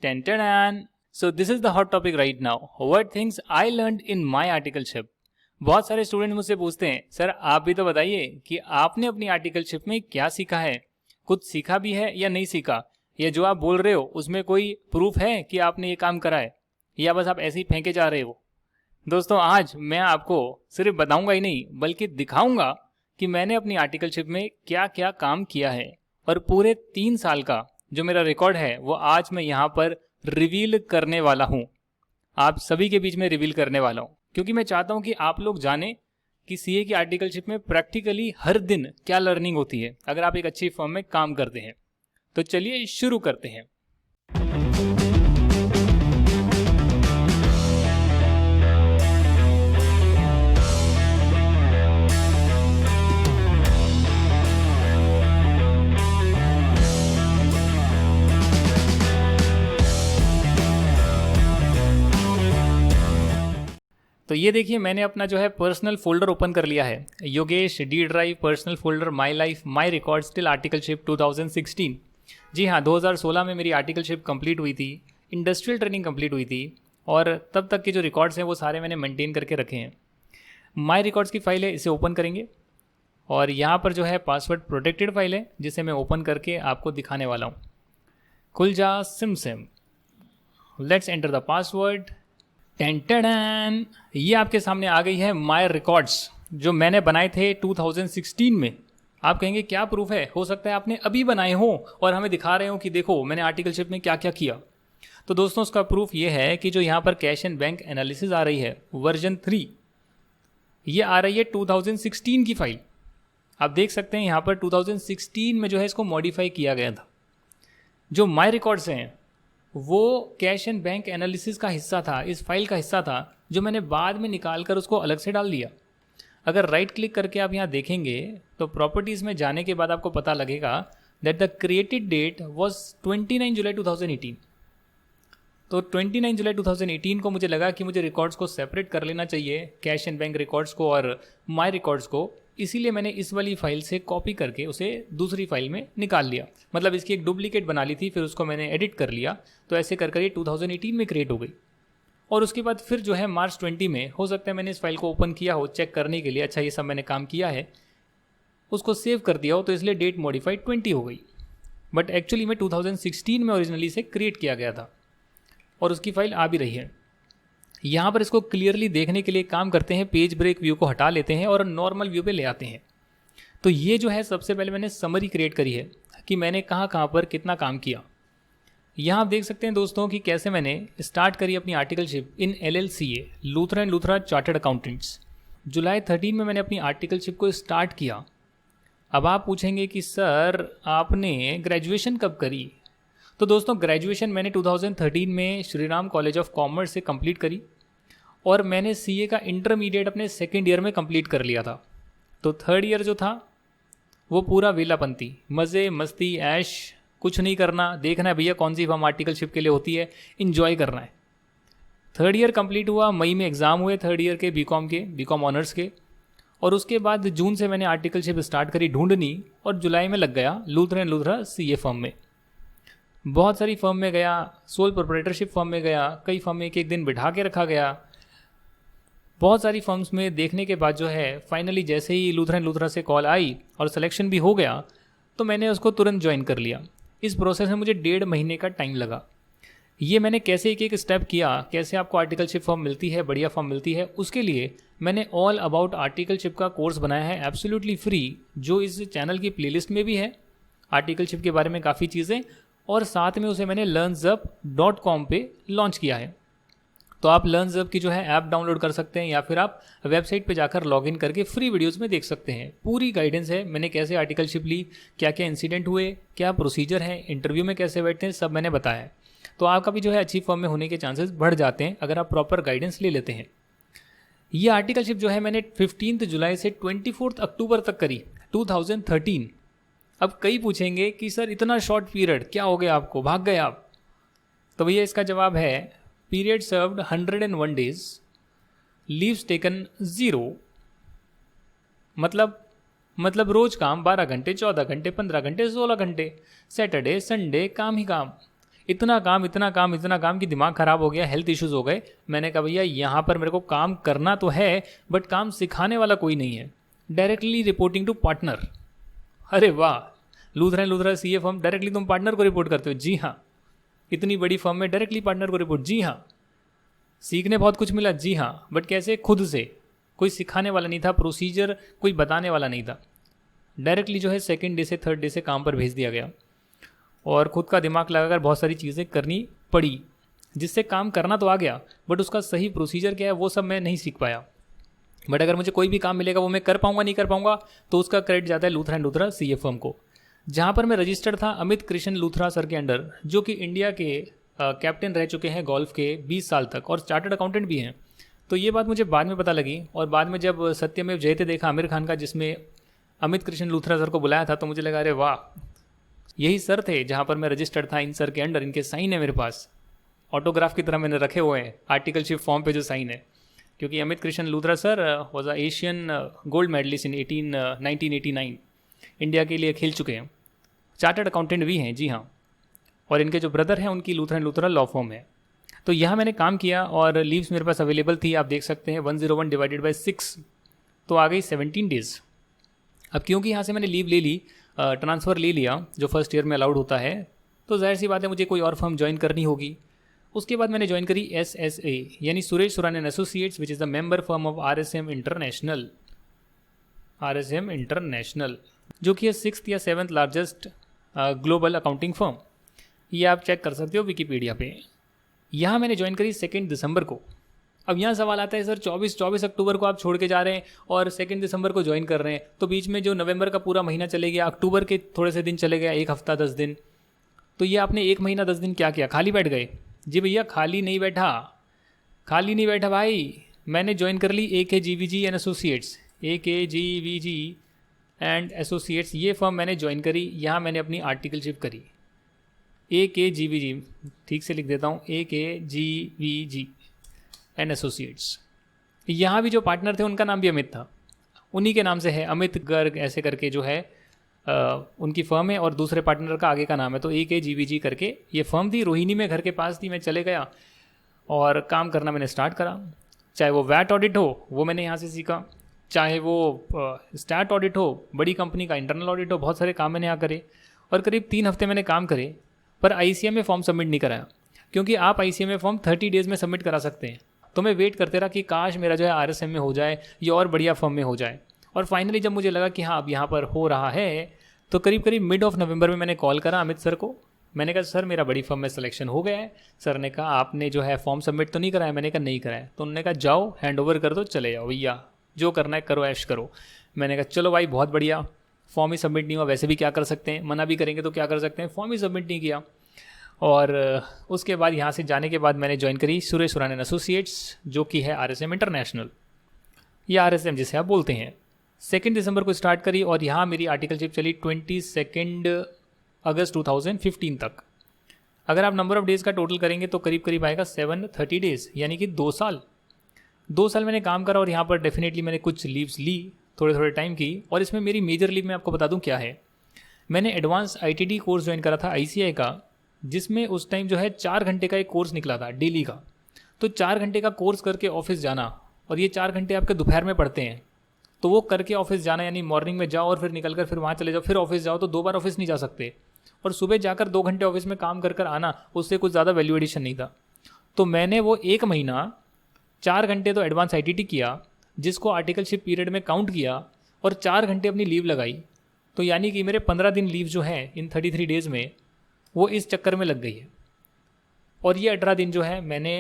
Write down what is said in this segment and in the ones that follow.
Ten. So this is the hot topic right now. What things I learned in my articleship. बहुत सारे student मुझसे पूछते हैं sir आप भी तो बताइए कि आपने अपनी आर्टिकलशिप में क्या सीखा है, कुछ सीखा भी है या नहीं सीखा, या जो आप बोल रहे हो उसमें कोई प्रूफ है कि आपने ये काम करा है या बस आप ऐसे ही फेंके जा रहे हो। दोस्तों आज मैं आपको सिर्फ बताऊंगा ही नहीं बल्कि दिखाऊंगा कि मैंने अपनी आर्टिकलशिप में क्या क्या काम किया है और पूरे 3 साल का जो मेरा रिकॉर्ड है वो आज मैं यहाँ पर रिवील करने वाला हूँ, आप सभी के बीच में रिवील करने वाला हूँ, क्योंकि मैं चाहता हूँ कि आप लोग जानें कि सीए की आर्टिकलशिप में प्रैक्टिकली हर दिन क्या लर्निंग होती है अगर आप एक अच्छी फर्म में काम करते हैं। तो चलिए शुरू करते हैं। तो ये देखिए मैंने अपना जो है पर्सनल फोल्डर ओपन कर लिया है, Yogesh D drive personal folder my life my records till articleship 2016। जी हाँ, 2016 में मेरी आर्टिकलशिप कंप्लीट हुई थी, इंडस्ट्रियल ट्रेनिंग कंप्लीट हुई थी और तब तक के जो रिकॉर्ड्स हैं वो सारे मैंने मेंटेन करके रखे हैं। माई रिकॉर्ड्स की फाइल है, इसे ओपन करेंगे और यहाँ पर जो है पासवर्ड प्रोटेक्टेड फाइल है जिसे मैं ओपन करके आपको दिखाने वाला हूँ। खुल जा सिम, लेट्स एंटर द पासवर्ड। टेंटन, ये आपके सामने आ गई है माय रिकॉर्ड्स जो मैंने बनाए थे 2016 में। आप कहेंगे क्या प्रूफ है, हो सकता है आपने अभी बनाए हो और हमें दिखा रहे हो कि देखो मैंने आर्टिकलशिप में क्या क्या किया। तो दोस्तों उसका प्रूफ ये है कि जो यहाँ पर कैश एंड बैंक एनालिसिस आ रही है वर्जन 3, ये आ रही है 2016 की फाइल। आप देख सकते हैं यहाँ पर 2016 में जो है इसको मॉडिफाई किया गया था। जो माय रिकॉर्ड्स हैं वो कैश एंड बैंक एनालिसिस का हिस्सा था, इस फाइल का हिस्सा था जो मैंने बाद में निकाल कर उसको अलग से डाल दिया। अगर राइट क्लिक करके आप यहाँ देखेंगे तो प्रॉपर्टीज़ में जाने के बाद आपको पता लगेगा that the created date was 29 July 2018। तो 29 जुलाई 2018 को मुझे लगा कि मुझे रिकॉर्ड्स को सेपरेट कर लेना चाहिए, कैश एंड बैंक रिकॉर्ड्स को और माई रिकॉर्ड्स को, इसीलिए मैंने इस वाली फाइल से कॉपी करके उसे दूसरी फाइल में निकाल लिया। मतलब इसकी एक डुप्लीकेट बना ली थी, फिर उसको मैंने एडिट कर लिया, तो ऐसे कर कर ये 2018 में क्रिएट हो गई। और उसके बाद फिर जो है मार्च 20 में, हो सकता है मैंने इस फाइल को ओपन किया हो चेक करने के लिए, अच्छा ये सब मैंने काम किया है, उसको सेव कर दिया हो तो इसलिए डेट मॉडिफाइड 20 हो गई। बट एक्चुअली में 2016 में ओरिजिनली से क्रिएट किया गया था और उसकी फाइल आ भी रही है। यहाँ पर इसको क्लियरली देखने के लिए काम करते हैं, पेज ब्रेक व्यू को हटा लेते हैं और नॉर्मल व्यू पे ले आते हैं। तो ये जो है सबसे पहले मैंने समरी क्रिएट करी है कि मैंने कहाँ पर कितना काम किया। यहाँ आप देख सकते हैं दोस्तों कि कैसे मैंने स्टार्ट करी अपनी articleship in LLCA, Luthra and Luthra chartered accountants. जुलाई 13 में मैंने अपनी आर्टिकलशिप को स्टार्ट किया। अब आप पूछेंगे कि सर आपने ग्रेजुएशन कब करी? तो दोस्तों ग्रेजुएशन मैंने 2013 में Shri Ram college of commerce से कंप्लीट करी और मैंने सीए का इंटरमीडिएट अपने सेकेंड ईयर में कंप्लीट कर लिया था। तो थर्ड ईयर जो था वो पूरा वेलापंती, मज़े मस्ती ऐश, कुछ नहीं करना, देखना है भैया कौन सी फर्म आर्टिकलशिप के लिए होती है, इन्जॉय करना है। थर्ड ईयर कंप्लीट हुआ, मई में एग्ज़ाम हुए थर्ड ईयर के बीकॉम ऑनर्स के, और उसके बाद जून से मैंने आर्टिकलशिप स्टार्ट करी ढूंढनी और जुलाई में लग गया Luthra and Luthra CA firm में। बहुत सारी फर्म में गया, सोल प्रोप्राइटरशिप फर्म में गया, कई फर्म में एक दिन बिठा के रखा गया। बहुत सारी फर्म्स में देखने के बाद जो है फाइनली जैसे ही लूथरा एंड लूथरा से कॉल आई और सिलेक्शन भी हो गया तो मैंने उसको तुरंत ज्वाइन कर लिया। इस प्रोसेस में मुझे 1.5 महीने का टाइम लगा। ये मैंने कैसे एक स्टेप किया, कैसे आपको आर्टिकलशिप फर्म मिलती है, बढ़िया फर्म मिलती है, उसके लिए मैंने ऑल अबाउट आर्टिकलशिप का कोर्स बनाया है एब्सोल्युटली फ्री, जो इस चैनल की प्लेलिस्ट में भी है। आर्टिकलशिप के बारे में काफ़ी चीज़ें, और साथ में उसे मैंने learnzup.com पे लॉन्च किया है। तो आप LearnZup की जो है ऐप डाउनलोड कर सकते हैं या फिर आप वेबसाइट पे जाकर लॉगिन करके फ्री वीडियोस में देख सकते हैं। पूरी गाइडेंस है, मैंने कैसे आर्टिकलशिप ली, क्या क्या इंसिडेंट हुए, क्या प्रोसीजर है, इंटरव्यू में कैसे बैठते हैं, सब मैंने बताया है। तो आपका भी जो है अच्छी फर्म में होने के चांसेस बढ़ जाते हैं अगर आप प्रॉपर गाइडेंस ले लेते हैं। ये आर्टिकलशिप जो है मैंने 15 जुलाई से 24 अक्टूबर तक करी 2013। अब कई पूछेंगे कि सर इतना शॉर्ट पीरियड क्या हो गया आपको, भाग गए आप? तो भैया इसका जवाब है period served 101 days, leaves taken 0। मतलब रोज काम 12 घंटे, 14 घंटे, 15 घंटे, 16 घंटे, सैटरडे संडे काम ही काम। इतना काम इतना काम इतना काम कि दिमाग ख़राब हो गया, हेल्थ इश्यूज़ हो गए। मैंने कहा भैया यहाँ पर मेरे को काम करना तो है बट काम सिखाने वाला कोई नहीं है। Directly reporting to partner. अरे वाह, लूथरा सीए फर्म, डायरेक्टली तुम पार्टनर को रिपोर्ट करते हो? जी हाँ। इतनी बड़ी फर्म में डायरेक्टली पार्टनर को रिपोर्ट? जी हाँ। सीखने बहुत कुछ मिला? जी हाँ। बट कैसे? खुद से। कोई सिखाने वाला नहीं था, प्रोसीजर कोई बताने वाला नहीं था। डायरेक्टली जो है सेकंड डे से थर्ड डे से काम पर भेज दिया गया और ख़ुद का दिमाग लगाकर बहुत सारी चीज़ें करनी पड़ी, जिससे काम करना तो आ गया बट उसका सही प्रोसीजर क्या है वो सब मैं नहीं सीख पाया। बट अगर मुझे कोई भी काम मिलेगा वो मैं कर पाऊंगा नहीं कर पाऊंगा तो उसका क्रेडिट जाता है Luthra and Luthra CA firm को, जहाँ पर मैं रजिस्टर्ड था अमित कृष्ण लूथरा सर के अंडर, जो कि इंडिया के कैप्टन रह चुके हैं गोल्फ के 20 साल तक और चार्टर्ड अकाउंटेंट भी हैं। तो ये बात मुझे बाद में पता लगी और बाद में जब सत्यमेव जयते देखा आमिर खान का, जिसमें अमित कृष्ण लूथरा सर को बुलाया था, तो मुझे लगा अरे वाह, यही सर थे जहाँ पर मैं रजिस्टर्ड था इन सर के अंडर। इनके साइन है मेरे पास, ऑटोग्राफ की तरह मैंने रखे हुए हैं आर्टिकलशिप फॉर्म पे जो साइन है, क्योंकि Amit Krishna Luthra sir was a Asian gold medallist in 1989, India के लिए खेल चुके हैं, चार्टर्ड अकाउंटेंट भी हैं। जी हाँ। और इनके जो ब्रदर हैं उनकी Luthra and Luthra law form है। तो यहाँ मैंने काम किया और लीव्स मेरे पास अवेलेबल थी, आप देख सकते हैं 101 डिवाइडेड बाई 6, तो आ गई 17 डेज़। अब क्योंकि यहाँ से मैंने लीव ले ली, ट्रांसफ़र ले लिया जो फर्स्ट ईयर में अलाउड होता है, तो जाहिर सी बात है मुझे कोई और फर्म ज्वाइन करनी होगी। उसके बाद मैंने ज्वाइन करी SSA यानी Suresh Surana and associates, which is the member firm of RSM international, जो कि है 6th या 7th largest global accounting firm. ये आप चेक कर सकते हो विकीपीडिया पे। यहाँ मैंने ज्वाइन करी 2 दिसंबर को। अब यहाँ सवाल आता है सर 24 अक्टूबर को आप छोड़ के जा रहे हैं और 2 दिसंबर को ज्वाइन कर रहे हैं, तो बीच में जो नवंबर का पूरा महीना चले गया, अक्टूबर के थोड़े से दिन चले गया, 1 हफ्ता 10 दिन, तो ये आपने 1 महीना 10 दिन क्या किया? खाली बैठ गए? जी भैया खाली नहीं बैठा भाई, मैंने ज्वाइन कर ली AKGVG and associates, AKGVG and associates, ये फर्म मैंने ज्वाइन करी। यहाँ मैंने अपनी आर्टिकलशिप करी। AKGVG, ठीक से लिख देता हूँ, AKGVG एंड एसोसिएट्स। यहाँ भी जो पार्टनर थे उनका नाम भी अमित था, उन्हीं के नाम से है, अमित गर्ग ऐसे करके जो है उनकी फर्म है, और दूसरे पार्टनर का आगे का नाम है। तो AKGVG करके ये फर्म थी, रोहिणी में घर के पास थी। मैं चले गया और काम करना मैंने स्टार्ट करा। चाहे वो वैट ऑडिट हो वो मैंने यहाँ से सीखा, चाहे वो स्टैट ऑडिट हो, बड़ी कंपनी का इंटरनल ऑडिट हो, बहुत सारे काम मैंने यहाँ करे। और करीब 3 हफ्ते मैंने काम करे, पर ICA में फॉर्म सबमिट नहीं कराया, क्योंकि आप ICA में फॉर्म 30 डेज़ में सबमिट करा सकते हैं। तो मैं वेट करते रहा कि काश मेरा जो है RSM में हो जाए या और बढ़िया फर्म में हो जाए। और फाइनली जब मुझे लगा कि हाँ अब यहाँ पर हो रहा है, तो करीब मिड ऑफ नवंबर में मैंने कॉल करा अमित सर को। मैंने कहा सर मेरा बड़ी फर्म में सिलेक्शन हो गया है। सर ने कहा आपने जो है फॉर्म सबमिट तो नहीं कराया? मैंने कहा नहीं कराया। तो उन्होंने कहा जाओ हैंड ओवर कर दो, चले जाओ भैया, जो करना है करो, ऐश करो। मैंने कहा चलो भाई बहुत बढ़िया, फॉर्म ही सबमिट नहीं हुआ, वैसे भी क्या कर सकते हैं, मना भी करेंगे तो क्या कर सकते हैं, फॉर्म ही सबमिट नहीं किया। और उसके बाद यहाँ से जाने के बाद मैंने ज्वाइन करी सुरेश सुरान एंड एसोसिएट्स, जो कि है RSM इंटरनेशनल या RSM जिसे आप बोलते हैं। 2 दिसंबर को स्टार्ट करी और यहाँ मेरी आर्टिकलशिप चली 22 अगस्त 2015 तक। अगर आप नंबर ऑफ डेज़ का टोटल करेंगे तो करीब आएगा 730 डेज़, यानी कि 2 साल। 2 साल मैंने काम करा और यहाँ पर डेफिनेटली मैंने कुछ लीव्स ली थोड़े टाइम की। और इसमें मेरी मेजर लीव मैं आपको बता दूँ क्या है। मैंने एडवांस ITD कोर्स ज्वाइन करा था ICI का, जिसमें उस टाइम जो है 4 घंटे का एक कोर्स निकला था डेली का। तो 4 घंटे का कोर्स करके ऑफिस जाना, और ये 4 घंटे आपके दोपहर में पड़ते हैं, तो वो करके ऑफिस जाना, यानी मॉर्निंग में जाओ और फिर निकल कर फिर वहाँ चले जाओ, फिर ऑफिस जाओ, तो 2 बार ऑफिस नहीं जा सकते। और सुबह जाकर 2 घंटे ऑफिस में काम कर आना, उससे कुछ ज़्यादा वैल्यू एडिशन नहीं था। तो मैंने वो 1 महीना 4 घंटे तो एडवांस ITD किया, जिसको आर्टिकलशिप पीरियड में काउंट किया, और 4 घंटे अपनी लीव लगाई। तो यानी कि मेरे 15 दिन लीव जो है इन 33 डेज़ में, वो इस चक्कर में लग गई है। और ये 18 दिन जो है मैंने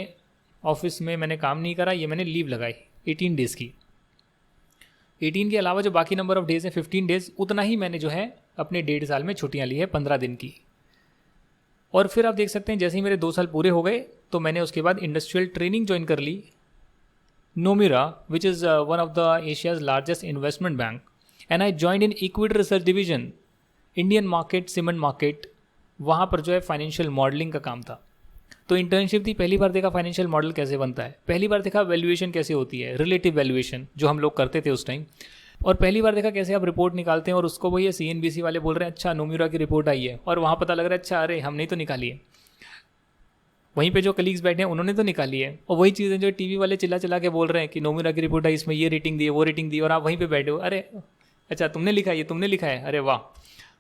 ऑफिस में मैंने काम नहीं करा, ये मैंने लीव लगाई 18 डेज़ की। 18 के अलावा जो बाकी नंबर ऑफ डेज़ है 15 डेज़, उतना ही मैंने जो है अपने 1.5 साल में छुट्टियाँ ली है 15 दिन की। और फिर आप देख सकते हैं जैसे ही मेरे 2 साल पूरे हो गए, तो मैंने उसके बाद इंडस्ट्रियल ट्रेनिंग ज्वाइन कर ली Nomura, which is one of the Asia's largest investment bank, and I join in equity research division, Indian market, cement market. वहाँ पर जो है फाइनेंशियल मॉडलिंग का काम था। तो इंटर्नशिप थी, पहली बार देखा फाइनेंशियल मॉडल कैसे बनता है, पहली बार देखा वैल्यूएशन कैसे होती है, रिलेटिव वैल्यूएशन जो हम लोग करते थे उस टाइम, और पहली बार देखा कैसे आप रिपोर्ट निकालते हैं। और उसको वही CNBC वाले बोल रहे हैं अच्छा नोमिरा की रिपोर्ट आई है, और वहाँ पता लग रहा है अच्छा अरे हमने तो निकाली है। वहीं पे जो कलीग्स बैठे हैं उन्होंने तो निकाली है, और वही चीज़ें जो टीवी वाले चिल्ला चिल्ला के बोल रहे हैं कि नोमिरा की रिपोर्ट है, इसमें ये रेटिंग दी है, वो रेटिंग दी है, और आप वहीं पे बैठे हो, अरे अच्छा तुमने लिखा है, ये तुमने लिखा है, अरे वाह।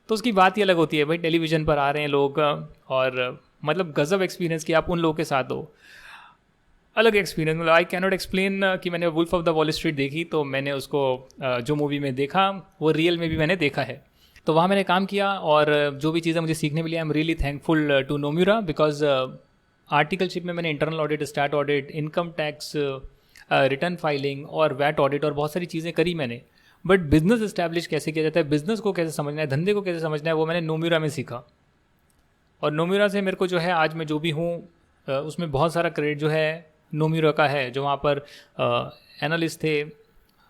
तो उसकी बात ही अलग होती है भाई, टेलीविज़न पर आ रहे हैं लोग, और मतलब गज़ब एक्सपीरियंस कि आप उन लोगों के साथ हो, अलग एक्सपीरियंस। मतलब आई कैनॉट एक्सप्लेन कि मैंने wolf of the wall street देखी, तो मैंने उसको जो मूवी में देखा वो रियल में भी मैंने देखा है। तो वहाँ मैंने काम किया, और जो भी चीज़ें मुझे सीखने मिली, I am really thankful to Nomura, because articleship में मैंने internal audit, start audit, income tax, return filing और वैट ऑडिट और बहुत सारी चीज़ें करी मैंने। बट बिजनेस इस्टेब्लिश कैसे किया जाता है, बिजनेस को कैसे समझना है, धंधे को कैसे समझना है, वो मैंने नोमिरा में सीखा। और नोमिरा से मेरे को जो है आज मैं जो भी हूँ उसमें बहुत सारा क्रेडिट जो है नोमिरा का है। जो वहाँ पर एनालिस्ट थे,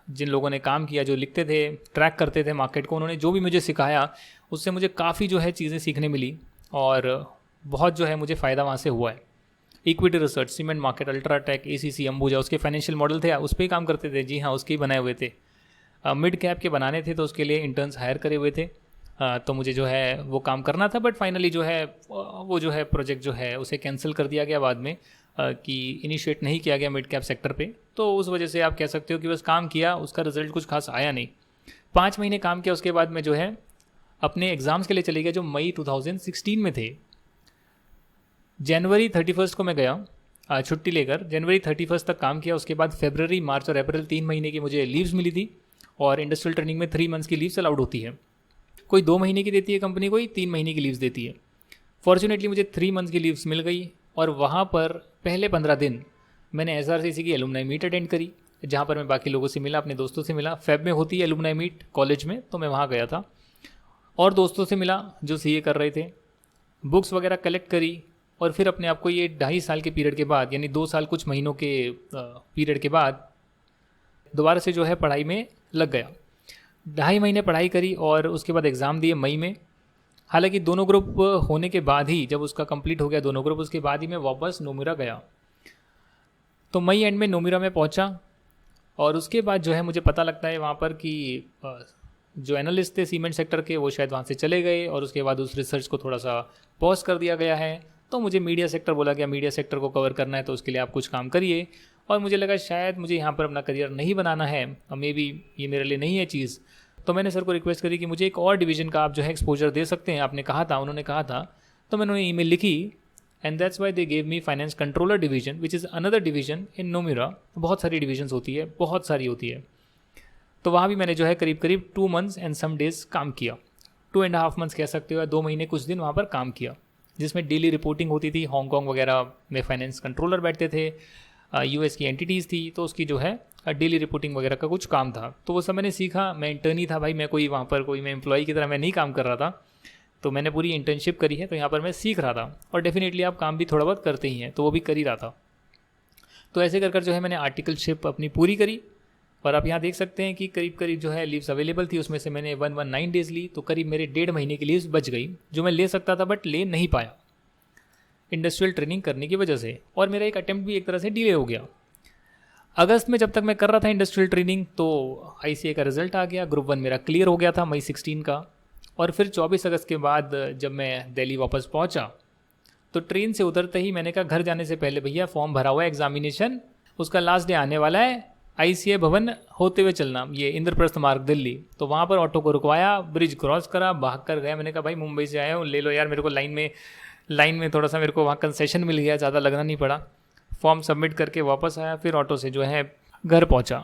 जिन लोगों ने काम किया, जो लिखते थे, ट्रैक करते थे मार्केट को, उन्होंने जो भी मुझे सिखाया उससे मुझे काफ़ी जो है चीज़ें सीखने मिली, और बहुत जो है मुझे फ़ायदा वहाँ से हुआ है। Equity research, cement market, UltraTech, ACC, Ambuja, उसके फाइनेंशियल मॉडल थे, उस पर ही काम करते थे। जी हाँ, उसके ही बनाए हुए थे। मिड कैप के बनाने थे तो उसके लिए इंटर्न्स हायर करे हुए थे, तो मुझे जो है वो काम करना था। बट फाइनली जो है वो जो है प्रोजेक्ट जो है उसे कैंसिल कर दिया गया बाद में, कि इनिशिएट नहीं किया गया मिड कैप सेक्टर पे। तो उस वजह से आप कह सकते हो कि बस काम किया, उसका रिजल्ट कुछ खास आया नहीं। 5 महीने काम किया, उसके बाद मैं जो है अपने एग्ज़ाम्स के लिए चले गया, जो मई 2016 में थे। जनवरी 31 को मैं गया छुट्टी लेकर, जनवरी 31 तक काम किया। उसके बाद फरवरी, मार्च और अप्रैल 3 महीने की मुझे लीव्स मिली थी, और इंडस्ट्रियल ट्रेनिंग में 3 मंथ्स की लीव्स अलाउड होती है। कोई 2 महीने की देती है कंपनी, कोई 3 महीने की लीव्स देती है। फॉर्चुनेटली मुझे 3 मंथ्स की लीव्स मिल गई, और वहाँ पर पहले 15 दिन मैंने एसआरसीसी की एलुमनाई मीट अटेंड करी, जहाँ पर मैं बाकी लोगों से मिला, अपने दोस्तों से मिला। फेब में होती है एलुमनाई मीट कॉलेज में, तो मैं वहाँ गया था और दोस्तों से मिला जो सीए कर रहे थे, बुक्स वगैरह कलेक्ट करी, और फिर अपने आप को ये 2.5 साल के पीरियड के बाद, यानी 2 साल कुछ महीनों के पीरियड के बाद दोबारा से जो है पढ़ाई में लग गया। 2.5 महीने पढ़ाई करी, और उसके बाद एग्ज़ाम दिए मई में। हालांकि दोनों ग्रुप होने के बाद ही, जब उसका कंप्लीट हो गया दोनों ग्रुप, उसके बाद ही मैं वापस नोमिरा गया। तो मई एंड में नोमिरा में पहुंचा, और उसके बाद जो है मुझे पता लगता है वहाँ पर कि जो एनालिस्ट थे सीमेंट सेक्टर के, वो शायद वहाँ से चले गए, और उसके बाद उस रिसर्च को थोड़ा सा पॉज कर दिया गया है। तो मुझे मीडिया सेक्टर बोला गया, मीडिया सेक्टर को कवर करना है तो उसके लिए आप कुछ काम करिए। और मुझे लगा शायद मुझे यहाँ पर अपना करियर नहीं बनाना है, और मे बी ये मेरे लिए नहीं है चीज़। तो मैंने सर को रिक्वेस्ट करी कि मुझे एक और डिवीज़न का आप जो है एक्सपोजर दे सकते हैं, आपने कहा था, उन्होंने कहा था। तो मैंने उन्हें ईमेल लिखी, and that's why they gave me finance controller division, which is another division in Nomura. बहुत सारी डिवीजन्स होती है, बहुत सारी होती है। तो वहाँ भी मैंने जो है करीब करीब 2 मंथ्स एंड सम डेज़ काम किया, 2.5 मंथ्स कह सकते हो, 2 महीने कुछ दिन वहाँ पर काम किया, जिसमें डेली रिपोर्टिंग होती थी। हांगकॉन्ग वगैरह में फाइनेंस कंट्रोलर बैठते थे, यूएस की एंटिटीज़ थी, तो उसकी जो है डेली रिपोर्टिंग वगैरह का कुछ काम था। तो वो सब मैंने सीखा। मैं इंटर्न ही था भाई, मैं कोई वहाँ पर कोई मैं एम्प्लॉई की तरह मैं नहीं काम कर रहा था, तो मैंने पूरी इंटर्नशिप करी है। तो यहाँ पर मैं सीख रहा था, और डेफिनेटली आप काम भी थोड़ा बहुत करते ही हैं, तो वो भी कर ही रहा था। तो ऐसे कर जो है मैंने आर्टिकलशिप अपनी पूरी करी, और आप यहाँ देख सकते हैं कि करीब करीब जो है लीव्स अवेलेबल थी, उसमें से मैंने 119 डेज़ ली, तो करीब मेरे 1.5 महीने की लीव्स बच गई, जो मैं ले सकता था बट ले नहीं पाया इंडस्ट्रियल ट्रेनिंग करने की वजह से। और मेरा एक अटेम्प्ट भी एक तरह से डिले हो गया। अगस्त में जब तक मैं कर रहा था इंडस्ट्रियल ट्रेनिंग, तो आईसीए का रिजल्ट आ गया, ग्रुप 1 मेरा क्लियर हो गया था मई 16 का। और फिर 24 अगस्त के बाद जब मैं दिल्ली वापस पहुंचा, तो ट्रेन से उतरते ही मैंने कहा घर जाने से पहले भैया फॉर्म भरा हुआ है एग्जामिनेशन, उसका लास्ट डे आने वाला है, आईसीए भवन होते हुए चलना, ये इंद्रप्रस्थ मार्ग दिल्ली। तो वहाँ पर ऑटो को रुकवाया, ब्रिज क्रॉस करा, भाग कर गया। मैंने कहा भाई मुंबई से आया हूँ, ले लो यार मेरे को लाइन में थोड़ा सा मेरे को वहाँ कंसेशन मिल गया, ज़्यादा लगना नहीं पड़ा। फॉर्म सबमिट करके वापस आया, फिर ऑटो से जो है घर पहुँचा।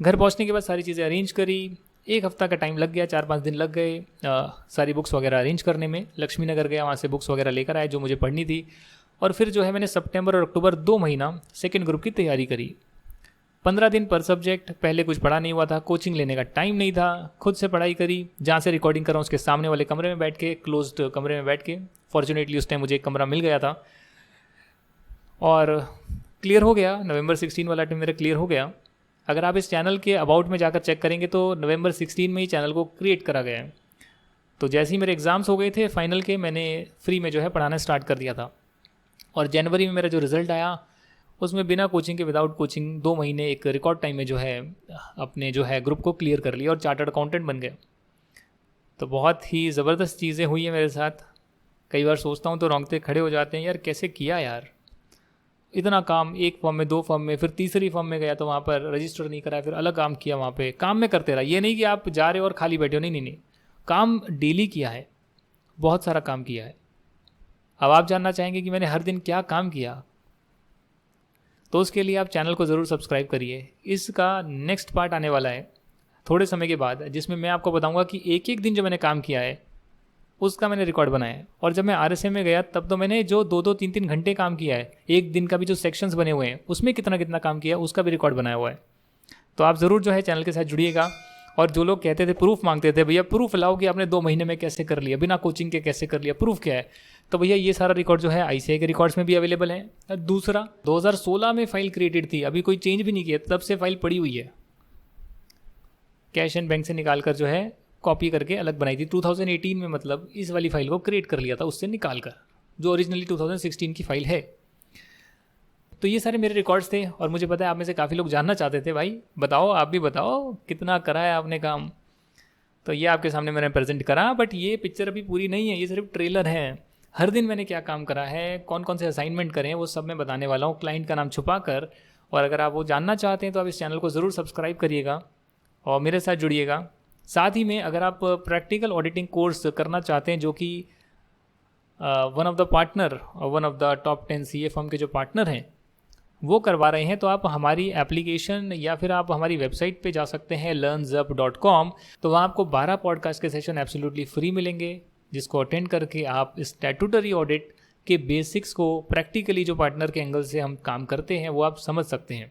घर पहुँचने के बाद सारी चीज़ें अरेंज करी, 1 हफ्ता का टाइम लग गया, 4-5 दिन लग गए सारी बुक्स वगैरह अरेंज करने में। लक्ष्मी नगर गया, वहाँ से बुक्स वगैरह लेकर आए जो मुझे पढ़नी थी। और फिर जो है मैंने सितंबर और अक्टूबर 2 महीना सेकंड ग्रुप की तैयारी करी। 15 दिन पर सब्जेक्ट, पहले कुछ पढ़ा नहीं हुआ था, कोचिंग लेने का टाइम नहीं था, खुद से पढ़ाई करी। जहाँ से रिकॉर्डिंग कर रहा हूँ उसके सामने वाले कमरे में बैठ के, क्लोज्ड कमरे में बैठ के। फॉर्चुनेटली उस टाइम मुझे एक कमरा मिल गया था, और क्लियर हो गया। नवंबर 16 वाला टाइम मेरा क्लियर हो गया। अगर आप इस चैनल के अबाउट में जाकर चेक करेंगे तो नवंबर 16 में ही चैनल को क्रिएट करा गया है। तो जैसे ही मेरे एग्ज़ाम्स हो गए थे फाइनल के, मैंने फ्री में जो है पढ़ाना स्टार्ट कर दिया था। और जनवरी में मेरा जो रिज़ल्ट आया, उसमें बिना कोचिंग के, विदाउट कोचिंग 2 महीने एक रिकॉर्ड टाइम में जो है अपने जो है ग्रुप को क्लियर कर लिया और चार्टर्ड अकाउंटेंट बन गया। तो बहुत ही ज़बरदस्त चीज़ें हुई हैं मेरे साथ। कई बार सोचता हूँ तो रोंगटे खड़े हो जाते हैं, यार कैसे किया यार। इतना काम, एक फॉर्म में, 2 फॉर्म में, फिर तीसरी फॉर्म में गया तो वहाँ पर रजिस्टर नहीं कराया, फिर अलग काम किया, वहाँ पे काम में करते रहा। ये नहीं कि आप जा रहे हो और खाली बैठे हो, नहीं नहीं नहीं, काम डेली किया है, बहुत सारा काम किया है। अब आप जानना चाहेंगे कि मैंने हर दिन क्या काम किया, तो उसके लिए आप चैनल को ज़रूर सब्सक्राइब करिए। इसका नेक्स्ट पार्ट आने वाला है थोड़े समय के बाद, जिसमें मैं आपको बताऊंगा कि एक एक दिन जो मैंने काम किया है उसका मैंने रिकॉर्ड बनाया है। और जब मैं RSM में गया तब तो मैंने जो 2-2, 3-3 घंटे काम किया है, एक दिन का भी जो सेक्शंस बने हुए हैं उसमें कितना कितना काम किया है उसका भी रिकॉर्ड बनाया हुआ है। तो आप ज़रूर जो है चैनल के साथ जुड़िएगा। और जो लोग कहते थे, प्रूफ मांगते थे, भैया प्रूफ लाओ कि आपने 2 महीने में कैसे कर लिया, बिना कोचिंग के कैसे कर लिया, प्रूफ क्या है, तो भैया ये सारा रिकॉर्ड जो है ICAI के रिकॉर्ड्स में भी अवेलेबल है। दूसरा, 2016 में फाइल क्रिएटेड थी, अभी कोई चेंज भी नहीं किया, तब से फाइल पड़ी हुई है, कैश एंड बैंक से निकाल कर जो है कॉपी करके अलग बनाई थी 2018 में, मतलब इस वाली फाइल को क्रिएट कर लिया था उससे निकाल कर, जो ओरिजिनली 2016 की फाइल है। तो ये सारे मेरे रिकॉर्ड्स थे। और मुझे पता है आप में से काफ़ी लोग जानना चाहते थे, भाई बताओ, आप भी बताओ कितना करा है आपने काम। तो ये आपके सामने मैंने प्रेजेंट करा, बट ये पिक्चर अभी पूरी नहीं है, ये सिर्फ ट्रेलर है। हर दिन मैंने क्या काम करा है, कौन कौन से असाइनमेंट करें, वो सब मैं बताने वाला हूँ, क्लाइंट का नाम छुपा कर। और अगर आप वो जानना चाहते हैं तो आप इस चैनल को ज़रूर सब्सक्राइब करिएगा और मेरे साथ जुड़िएगा। साथ ही में अगर आप प्रैक्टिकल ऑडिटिंग कोर्स करना चाहते हैं, जो कि वन ऑफ द पार्टनर और one of the top 10 CA firm के जो पार्टनर हैं वो करवा रहे हैं, तो आप हमारी एप्लीकेशन या फिर आप हमारी वेबसाइट पे जा सकते हैं learnzup.com। तो वहाँ आपको 12 पॉडकास्ट के सेशन एब्सोल्युटली फ्री मिलेंगे, जिसको अटेंड करके आप स्टैट्यूटरी ऑडिट के बेसिक्स को प्रैक्टिकली जो पार्टनर के एंगल से हम काम करते हैं वो आप समझ सकते हैं।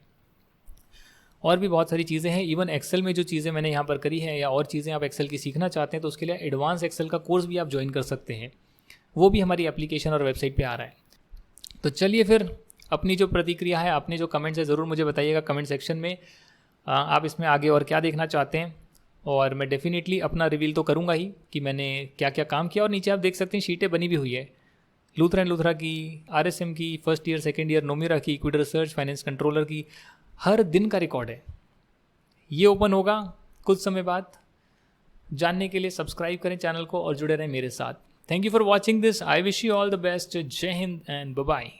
और भी बहुत सारी चीज़ें हैं, इवन एक्सेल में जो चीज़ें मैंने यहाँ पर करी हैं या और चीज़ें आप एक्सेल की सीखना चाहते हैं तो उसके लिए एडवांस एक्सेल का कोर्स भी आप ज्वाइन कर सकते हैं, वो भी हमारी एप्लीकेशन और वेबसाइट पे आ रहा है। तो चलिए फिर अपनी जो प्रतिक्रिया है, अपने जो कमेंट्स है, ज़रूर मुझे बताइएगा कमेंट सेक्शन में, आप इसमें आगे और क्या देखना चाहते हैं। और मैं डेफिनेटली अपना रिवील तो करूँगा ही कि मैंने क्या क्या काम किया। और नीचे आप देख सकते हैं शीटें बनी भी हुई है, लूथरा एंड लूथरा की, RSM की, फर्स्ट ईयर सेकेंड ईयर, नोमिरा की, इक्विटी रिसर्च, फाइनेंस कंट्रोलर की, हर दिन का रिकॉर्ड है। ये ओपन होगा कुछ समय बाद। जानने के लिए सब्सक्राइब करें चैनल को और जुड़े रहें मेरे साथ। Thank you for watching this. I wish you all the best. जय हिंद एंड बाय बाय।